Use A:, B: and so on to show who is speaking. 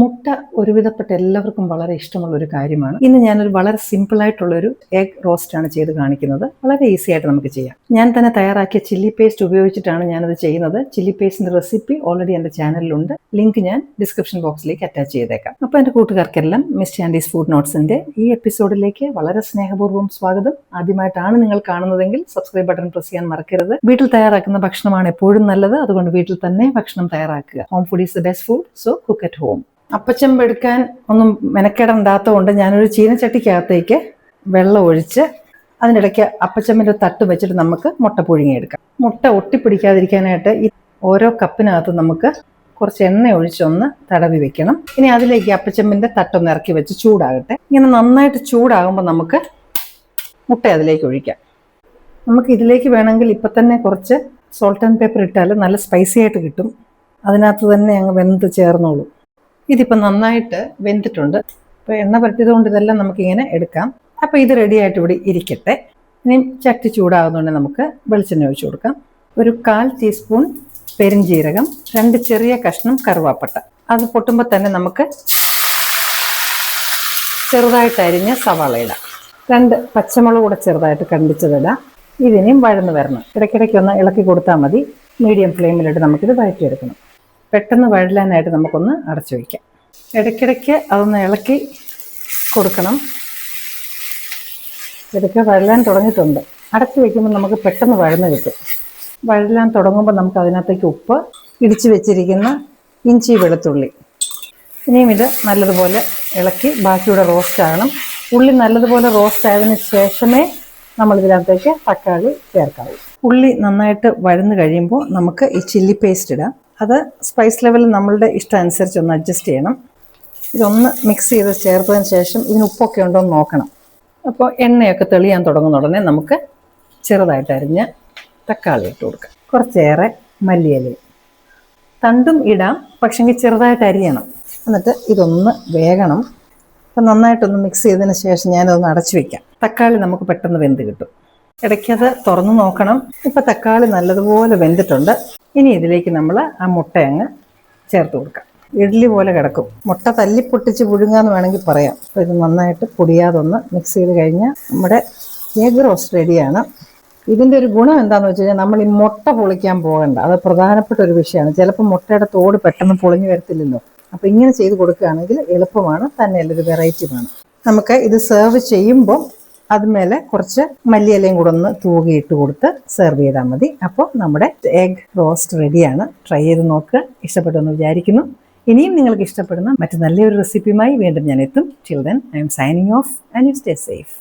A: മുട്ട ഒരുവിധപ്പെട്ട എല്ലാവർക്കും വളരെ ഇഷ്ടമുള്ള ഒരു കാര്യമാണ്. ഇന്ന് ഞാനൊരു വളരെ സിമ്പിൾ ആയിട്ടുള്ളൊരു എഗ് റോസ്റ്റ് ആണ് ചെയ്ത് കാണിക്കുന്നത്. വളരെ ഈസി ആയിട്ട് നമുക്ക് ചെയ്യാം. ഞാൻ തന്നെ തയ്യാറാക്കിയ ചില്ലി പേസ്റ്റ് ഉപയോഗിച്ചിട്ടാണ് ഞാനത് ചെയ്യുന്നത്. ചില്ലി പേസ്റ്റിന്റെ റെസിപ്പി ഓൾറെഡി എൻ്റെ ചാനലിലുണ്ട്. ലിങ്ക് ഞാൻ ഡിസ്ക്രിപ്ഷൻ ബോക്സിലേക്ക് അറ്റാച്ച് ചെയ്തേക്കാം. അപ്പോൾ എൻ്റെ കൂട്ടുകാർക്കെല്ലാം മിസ് ആൻഡീസ് ഫുഡ് നോട്ട്സിന്റെ ഈ എപ്പിസോഡിലേക്ക് വളരെ സ്നേഹപൂർവ്വം സ്വാഗതം. ആദ്യമായിട്ടാണ് നിങ്ങൾ കാണുന്നതെങ്കിൽ സബ്സ്ക്രൈബ് ബട്ടൺ പ്രസ് ചെയ്യാൻ മറക്കരുത്. വീട്ടിൽ തയ്യാറാക്കുന്ന ഭക്ഷണമാണ് എപ്പോഴും നല്ലത്. അതുകൊണ്ട് വീട്ടിൽ തന്നെ ഭക്ഷണം തയ്യാറാക്കുക. Home food is the best food, so cook at home. അപ്പച്ചമ്പ് എടുക്കാൻ ഒന്നും മെനക്കെടണ്ടാത്തതുകൊണ്ട് ഞാനൊരു ചീനച്ചട്ടിക്കകത്തേക്ക് വെള്ളം ഒഴിച്ച് അതിനിടയ്ക്ക് അപ്പച്ചമ്പിൻ്റെ തട്ട് വെച്ചിട്ട് നമുക്ക് മുട്ട പുഴുങ്ങിയെടുക്കാം. മുട്ട ഒട്ടിപ്പിടിക്കാതിരിക്കാനായിട്ട് ഈ ഓരോ കപ്പിനകത്ത് നമുക്ക് കുറച്ച് എണ്ണ ഒഴിച്ചൊന്ന് തടവി വെക്കണം. ഇനി അതിലേക്ക് അപ്പച്ചമ്പിൻ്റെ തട്ടൊന്ന് ഇറക്കി വെച്ച് ചൂടാകട്ടെ. ഇങ്ങനെ നന്നായിട്ട് ചൂടാകുമ്പോൾ നമുക്ക് മുട്ട അതിലേക്ക് ഒഴിക്കാം. നമുക്ക് ഇതിലേക്ക് വേണമെങ്കിൽ ഇപ്പം തന്നെ കുറച്ച് സോൾട്ട് ആൻഡ് പേപ്പർ ഇട്ടാൽ നല്ല സ്പൈസി ആയിട്ട് കിട്ടും. അതിനകത്ത് തന്നെ അങ്ങ് വെന്ത് ചേർന്നോളൂ. ഇതിപ്പോൾ നന്നായിട്ട് വെന്തിട്ടുണ്ട്. ഇപ്പോൾ എണ്ണ പരട്ടിയത് കൊണ്ട് ഇതെല്ലാം നമുക്കിങ്ങനെ എടുക്കാം. അപ്പോൾ ഇത് റെഡി ആയിട്ട് ഇവിടെ ഇരിക്കട്ടെ. ഇനി ചട്ടി ചൂടാകുന്നതുകൊണ്ട് നമുക്ക് വെളിച്ചെണ്ണ ഒഴിച്ചു കൊടുക്കാം. ഒരു 1/4 ടീസ്പൂൺ പെരിഞ്ജീരകം, 2 ചെറിയ കഷ്ണം കറുവാപ്പട്ട. അത് പൊട്ടുമ്പോൾ തന്നെ നമുക്ക് ചെറുതായിട്ട് അരിഞ്ഞ സവാള ഇടാം. 2 പച്ചമുളക് കൂടെ ചെറുതായിട്ട് കണ്ടിച്ചതിടാം. ഇതിനെയും വഴന്ന് വരണം. ഇടയ്ക്കിടയ്ക്ക് ഒന്ന് ഇളക്കി കൊടുത്താൽ മതി. മീഡിയം ഫ്ലെയിമിലിട്ട് നമുക്കിത് വഴറ്റിയെടുക്കണം. പെട്ടെന്ന് വഴലാനായിട്ട് നമുക്കൊന്ന് അടച്ചു വയ്ക്കാം. ഇടയ്ക്കിടയ്ക്ക് അതൊന്ന് ഇളക്കി കൊടുക്കണം. ഇടയ്ക്ക് വഴലാൻ തുടങ്ങിയിട്ടുണ്ട്. അടച്ചു വയ്ക്കുമ്പോൾ നമുക്ക് പെട്ടെന്ന് വഴന്ന് കിട്ടും. വഴലാൻ തുടങ്ങുമ്പോൾ നമുക്ക് അതിനകത്തേക്ക് ഉപ്പ്, ഇടിച്ചു വെച്ചിരിക്കുന്ന ഇഞ്ചി, വെളുത്തുള്ളി, ഇനിയും ഇത് നല്ലതുപോലെ ഇളക്കി ബാക്കിയുടെ റോസ്റ്റ് ആകണം. ഉള്ളി നല്ലതുപോലെ റോസ്റ്റ് ആയതിനു ശേഷമേ നമ്മൾ ഇതിനകത്തേക്ക് തക്കാളി ചേർക്കാവൂ. ഉള്ളി നന്നായിട്ട് വഴന്ന് കഴിയുമ്പോൾ നമുക്ക് ഈ ചില്ലി പേസ്റ്റ് ഇടാം. അത് സ്പൈസ് ലെവൽ നമ്മളുടെ ഇഷ്ടം അനുസരിച്ച് ഒന്ന് അഡ്ജസ്റ്റ് ചെയ്യണം. ഇതൊന്ന് മിക്സ് ചെയ്ത് ചേർത്തതിന് ശേഷം ഇതിന് ഉപ്പൊക്കെ ഉണ്ടോ എന്ന് നോക്കണം. അപ്പോൾ എണ്ണയൊക്കെ തെളിയാൻ തുടങ്ങുന്ന ഉടനെ നമുക്ക് ചെറുതായിട്ട് അരിഞ്ഞ് തക്കാളി ഇട്ട് കൊടുക്കാം. കുറച്ചേറെ മല്ലിയിലയും തണ്ടും ഇടാം, പക്ഷെങ്കിൽ ചെറുതായിട്ട് അരിയണം. എന്നിട്ട് ഇതൊന്ന് വേകണം. അപ്പം നന്നായിട്ടൊന്ന് മിക്സ് ചെയ്തതിന് ശേഷം ഞാനതൊന്ന് അടച്ചു വയ്ക്കാം. തക്കാളി നമുക്ക് പെട്ടെന്ന് വെന്ത് കിട്ടും. ഇടയ്ക്കത് തുറന്നു നോക്കണം. ഇപ്പം തക്കാളി നല്ലതുപോലെ വെന്തിട്ടുണ്ട്. ഇനി ഇതിലേക്ക് നമ്മൾ ആ മുട്ട അങ്ങ് ചേർത്ത് കൊടുക്കാം. ഇഡ്ഡലി പോലെ കിടക്കും. മുട്ട തല്ലിപ്പൊട്ടിച്ച് പുഴുങ്ങാന്ന് വേണമെങ്കിൽ പറയാം. അപ്പോൾ ഇത് നന്നായിട്ട് പൊടിയാതൊന്ന് മിക്സ് ചെയ്ത് കഴിഞ്ഞാൽ നമ്മുടെ എഗ് റോസ്റ്റ് റെഡിയാണ്. ഇതിൻ്റെ ഒരു ഗുണം എന്താണെന്ന് വെച്ച് കഴിഞ്ഞാൽ നമ്മൾ ഈ മുട്ട പൊളിക്കാൻ പോകണ്ട. അത് പ്രധാനപ്പെട്ട ഒരു വിഷയമാണ്. ചിലപ്പോൾ മുട്ടയുടെ തോട് പെട്ടെന്ന് പൊളിഞ്ഞു വരത്തില്ലല്ലോ. അപ്പോൾ ഇങ്ങനെ ചെയ്ത് കൊടുക്കുകയാണെങ്കിൽ എളുപ്പമാണ്, തന്നെയല്ല ഒരു വെറൈറ്റിയുമാണ്. നമുക്ക് ഇത് സെർവ് ചെയ്യുമ്പോൾ അതുമേലെ കുറച്ച് മല്ലിയിലയും കൂടെ ഒന്ന് തൂകിയിട്ട് കൊടുത്ത് സെർവ് ചെയ്താൽ മതി. അപ്പോൾ നമ്മുടെ എഗ് റോസ്റ്റ് റെഡിയാണ്. ട്രൈ ചെയ്ത് നോക്കുക. ഇഷ്ടപ്പെട്ടെന്ന് വിചാരിക്കുന്നു. ഇനിയും നിങ്ങൾക്ക് ഇഷ്ടപ്പെടുന്ന മറ്റു നല്ലൊരു റെസിപ്പിയുമായി വീണ്ടും ഞാൻ എത്തും. Till then I M signing off and you stay safe.